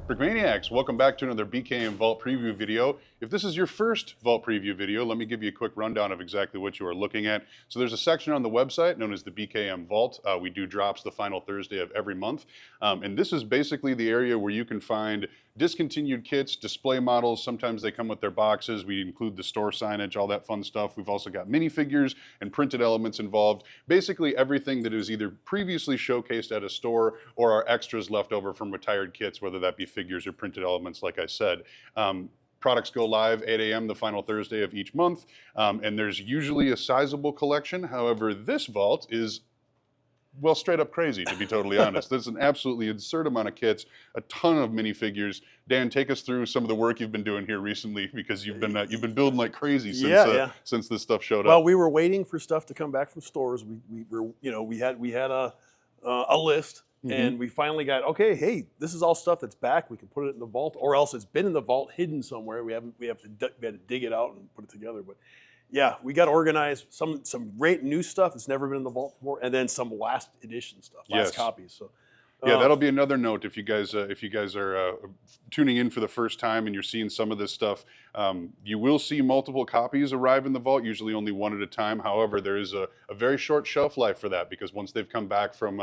Brickmaniacs, welcome back to another BKM Vault preview video. If this is your first Vault preview video, let me give you a quick rundown of exactly what you are looking at. So there's a section on the website known as the BKM Vault. We do drops the final Thursday of every month. And this is basically the area where you can find discontinued kits, display models. Sometimes they come with their boxes. We include the store signage, all that fun stuff. We've also got minifigures and printed elements involved. Basically everything that is either previously showcased at a store or are extras left over from retired kits, whether that be figures or printed elements, like I said. Products go live 8 a.m. the final Thursday of each month, and there's usually a sizable collection. However, this vault is, well, straight up crazy, to be totally honest. There's an absolutely absurd amount of kits, a ton of minifigures. Dan, take us through some of the work you've been doing here recently, because you've been building like crazy since this stuff showed up. Well, we were waiting for stuff to come back from stores. We had a list. Mm-hmm. And we finally got, okay, hey, this is all stuff that's back. We can put it in the vault, or else it's been in the vault hidden somewhere. We had to dig it out and put it together. But yeah, we got to organize some great new stuff that's never been in the vault before, and then some last edition stuff, last copies. So yeah, that'll be another note if you guys are tuning in for the first time and you're seeing some of this stuff. You will see multiple copies arrive in the vault, usually only one at a time. However, there is a very short shelf life for that, because once they've come back from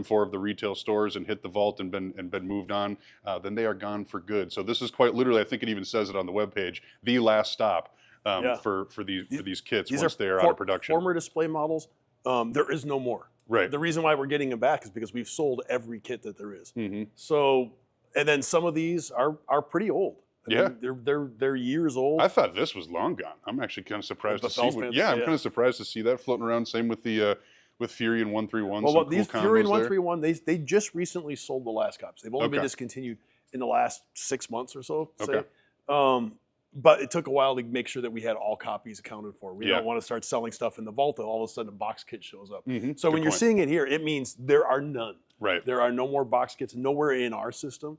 4 of the retail stores and hit the vault and been moved on, then they are gone for good. So this is quite literally, I think it even says it on the webpage, the last stop for these kits once they are out of production. Former display models, there is no more. Right. The reason why we're getting them back is because we've sold every kit that there is. Mm-hmm. So, and then some of these are pretty old. I mean, they're years old. I thought this was long gone. I'm actually kind of surprised to see. I'm kind of surprised to see that floating around. Same with the with Fury and 131. Well, these Fury and 131, they just recently sold the last copies. They've only been discontinued in the last 6 months or so. Okay. But it took a while to make sure that we had all copies accounted for. We don't want to start selling stuff in the vault and all of a sudden a box kit shows up. Mm-hmm. So when you're seeing it here, it means there are none. Right. There are no more box kits, nowhere in our system.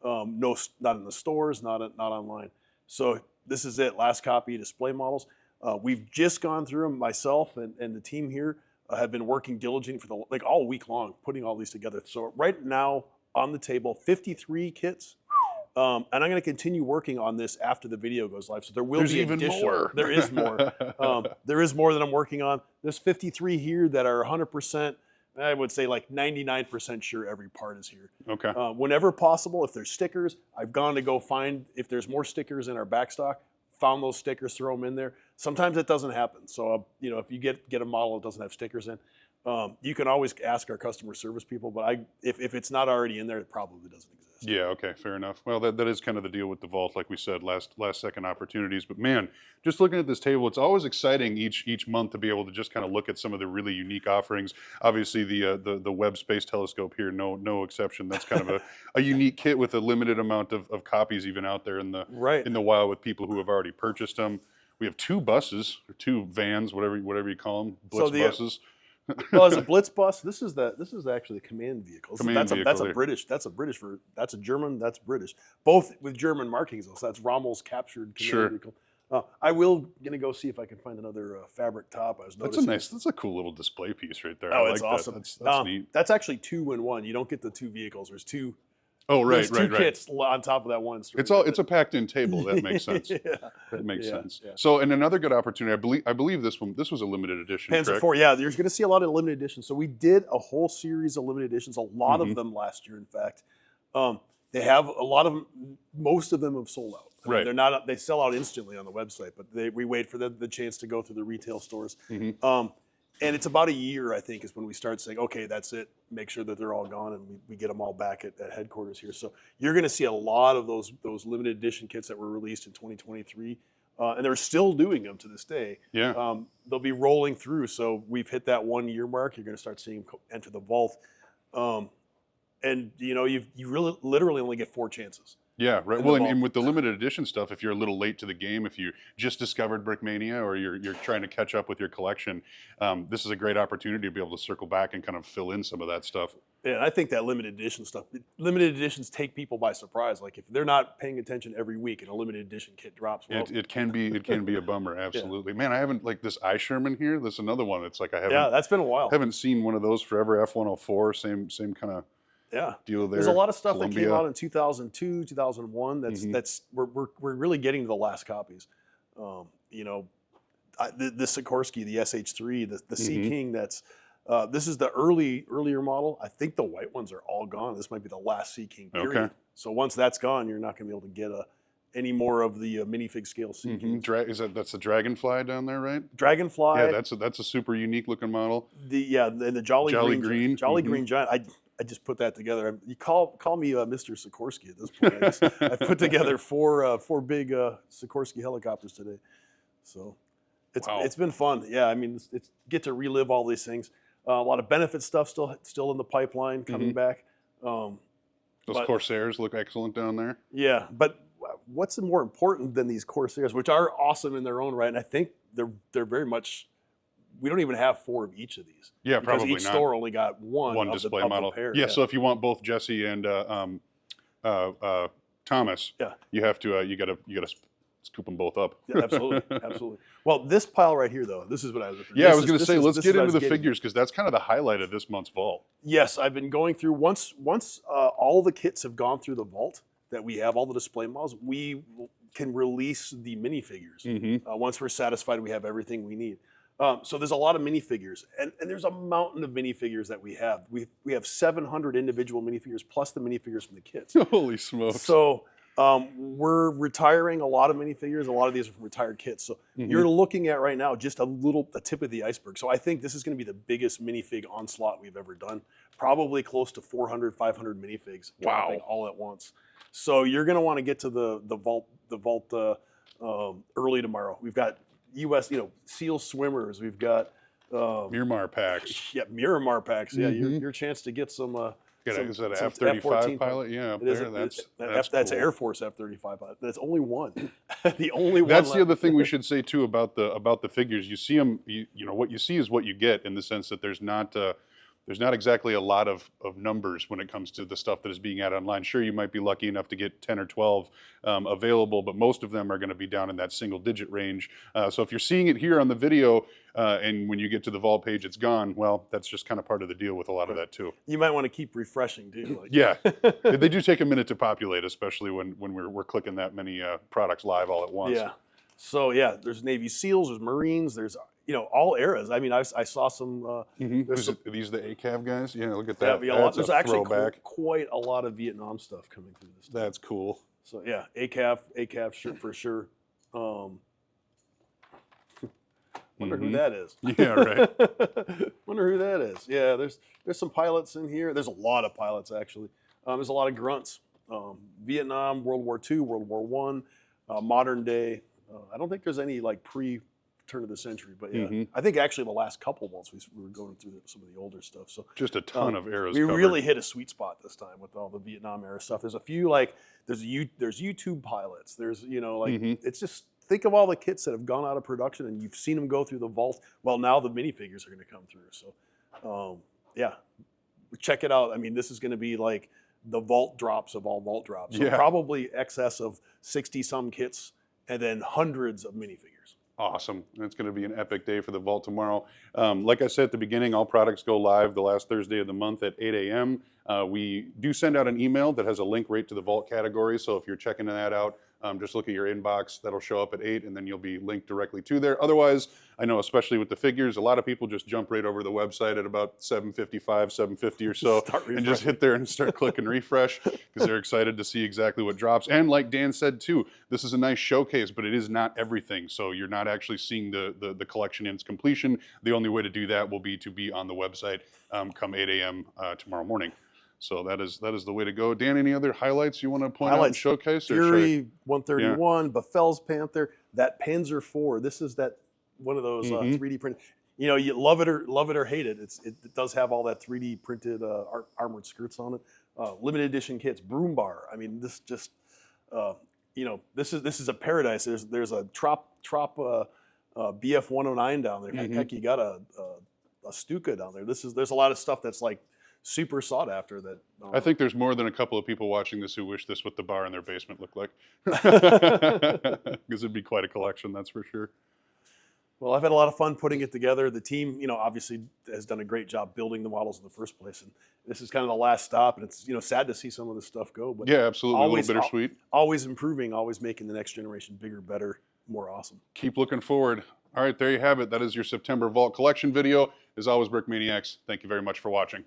Not in the stores, not online. So this is it, last copy display models. We've just gone through them, myself and the team here have been working diligently for all week long, putting all these together. So right now on the table, 53 kits. And I'm going to continue working on this after the video goes live. So there's be even more. There is more. There is more that I'm working on. There's 53 here that are 100%. I would say like 99% sure every part is here. Okay. Whenever possible, if there's stickers, I've gone to go find if there's more stickers in our backstock. Found those stickers, throw them in there. Sometimes it doesn't happen. So if you get a model that doesn't have stickers in, you can always ask our customer service people. But if it's not already in there, it probably doesn't exist. Yeah, okay, fair enough. Well, that is kind of the deal with the vault, like we said, last second opportunities. But man, just looking at this table, it's always exciting each month to be able to just kind of look at some of the really unique offerings. Obviously, the Webb Space Telescope here, no exception. That's kind of a unique kit with a limited amount of copies even out there in the wild with people who have already purchased them. We have 2 buses or 2 vans, whatever you call them, blitz buses. Well, as a blitz bus, this is actually the command vehicle. That's a German, that's British. Both with German markings though. So that's Rommel's captured command vehicle. I will gonna go see if I can find another fabric top. I was noticing. That's a cool little display piece right there. Oh, I it's like awesome. That's neat. That's actually 2 in 1. You don't get the 2 vehicles. There's 2. Oh, right, There's two kits on top of that one. It's a packed-in table. That makes sense. That makes sense. Yeah. So, and another good opportunity, I believe this was a limited edition. Panzer IV, yeah. You're going to see a lot of limited editions. So we did a whole series of limited editions, a lot of them last year, in fact. They have a lot of them. Most of them have sold out. I mean, they're not. They sell out instantly on the website, but we wait for the chance to go through the retail stores. And it's about a year, I think, is when we start saying, okay, that's it. Make sure that they're all gone, and we get them all back at headquarters here. So you're going to see a lot of those limited edition kits that were released in 2023, and they're still doing them to this day. Yeah. They'll be rolling through. So we've hit that 1 year mark. You're going to start seeing them enter the vault, and you really literally only get 4 chances. Yeah, right. Well, and with the limited edition stuff, if you're a little late to the game, if you just discovered Brickmania or you're trying to catch up with your collection, this is a great opportunity to be able to circle back and kind of fill in some of that stuff. Yeah, I think that limited edition stuff, limited editions take people by surprise. Like if they're not paying attention every week and a limited edition kit drops, well, it can be a bummer. Absolutely, man. I haven't like this Sherman here. This is another one. It's like I haven't. Yeah, that's been a while. Haven't seen one of those forever. F-104, same kind of. deal there. There's a lot of stuff Columbia. that came out in 2002, 2001. That's we're really getting to the last copies. You know, the Sikorsky, the SH3, the Sea King. This is the earlier model. I think the white ones are all gone. This might be the last Sea King period. Okay. So once that's gone, you're not going to be able to get any more of the minifig scale Sea King. That's the Dragonfly down there, right? Dragonfly. Yeah, that's a super unique looking model. The Jolly Green Giant. I just put that together. You call me Mr. Sikorsky at this point. I put together four big Sikorsky helicopters today, so it's been fun. Yeah, I mean it's get to relive all these things. A lot of benefit stuff still in the pipeline coming back. Those Corsairs look excellent down there. Yeah, but what's more important than these Corsairs, which are awesome in their own right, and I think they're very much. We don't even have 4 of each of these. Yeah, probably because each not. store only got one display of model. the pair. Yeah, so if you want both Jesse and Thomas, you have to you gotta scoop them both up. Yeah, absolutely. Well, this pile right here, though, this is what I was. Yeah, I was going to say, let's get into the figures because that's kind of the highlight of this month's vault. Yes, I've been going through once all the kits have gone through the vault that we have, all the display models, we can release the minifigures. Once we're satisfied we have everything we need. So there's a lot of minifigures, and there's a mountain of minifigures that we have. We have 700 individual minifigures plus the minifigures from the kits. Holy smokes! So we're retiring a lot of minifigures. A lot of these are from retired kits. So you're looking at right now just a tip of the iceberg. So I think this is going to be the biggest minifig onslaught we've ever done. Probably close to 400, 500 minifigs dropping all at once. So you're going to want to get to the vault early tomorrow. We've got U.S. SEAL swimmers. We've got Miramar packs. Yeah, Miramar packs. Yeah, your chance to get some. Is that an F-35 pilot? Yeah, up there. That's cool. Air Force F-35 pilot. That's only one. The only one. That's the other thing we should say too about the figures. You see them. You know what you see is what you get in the sense that there's not exactly a lot of numbers when it comes to the stuff that is being added online. Sure, you might be lucky enough to get 10 or 12 available, but most of them are going to be down in that single-digit range. So if you're seeing it here on the video, and when you get to the vault page, it's gone, well, that's just kind of part of the deal with a lot of that too. You might want to keep refreshing too. Yeah, they do take a minute to populate, especially when we're clicking that many products live all at once. Yeah. So yeah, there's Navy SEALs, there's Marines, there's all eras. I mean, I saw some. These the ACAV guys? Yeah, look at that. Yeah, there's actually quite a lot of Vietnam stuff coming through this. That's cool. So yeah, ACAV for sure. Wonder who that is. Yeah, right. Wonder who that is. Yeah, there's some pilots in here. There's a lot of pilots actually. There's a lot of grunts. Vietnam, World War II, World War I, modern day. I don't think there's any like pre-turn of the century, but yeah, I think actually the last couple months we were going through some of the older stuff. So just a ton of eras. We really hit a sweet spot this time with all the Vietnam era stuff. There's a few there's YouTube pilots. There's it's just. Think of all the kits that have gone out of production and you've seen them go through the vault. Well, now the minifigures are going to come through. So, yeah, check it out. I mean, this is going to be like the vault drops of all vault drops. So probably excess of 60-some kits and then hundreds of minifigures. Awesome. It's going to be an epic day for the vault tomorrow. Like I said at the beginning, all products go live the last Thursday of the month at 8 a.m. We do send out an email that has a link right to the vault category. So if you're checking that out, just look at your inbox. That'll show up at 8, and then you'll be linked directly to there. Otherwise, I know especially with the figures, a lot of people just jump right over to the website at about 7:55, 7:50 or so, and just hit there and start clicking refresh because they're excited to see exactly what drops. And like Dan said too, this is a nice showcase, but it is not everything. So you're not actually seeing the collection in its completion. The only way to do that will be to be on the website come 8 a.m. Tomorrow morning. So that is the way to go. Dan, any other highlights you want to point out and showcase? Fury 131, Befell's Panther, that Panzer IV. This is that one of those 3D printed. You love it or hate it. It does have all that 3D printed armored skirts on it. Limited edition kits, Broom Bar. I mean, this just this is a paradise. There's a Trop BF 109 down there. Heck, you got a Stuka down there. There's a lot of stuff that's like super sought after that. I think there's more than a couple of people watching this who wish this what the bar in their basement looked like. Because it'd be quite a collection, that's for sure. Well, I've had a lot of fun putting it together. The team, obviously has done a great job building the models in the first place, and this is kind of the last stop. And it's sad to see some of this stuff go, but Yeah, absolutely. always a little bittersweet. always improving, always making the next generation bigger, better, more awesome. Keep looking forward. All right, there you have it. That is your September Vault collection video. As always, Brickmaniacs, thank you very much for watching.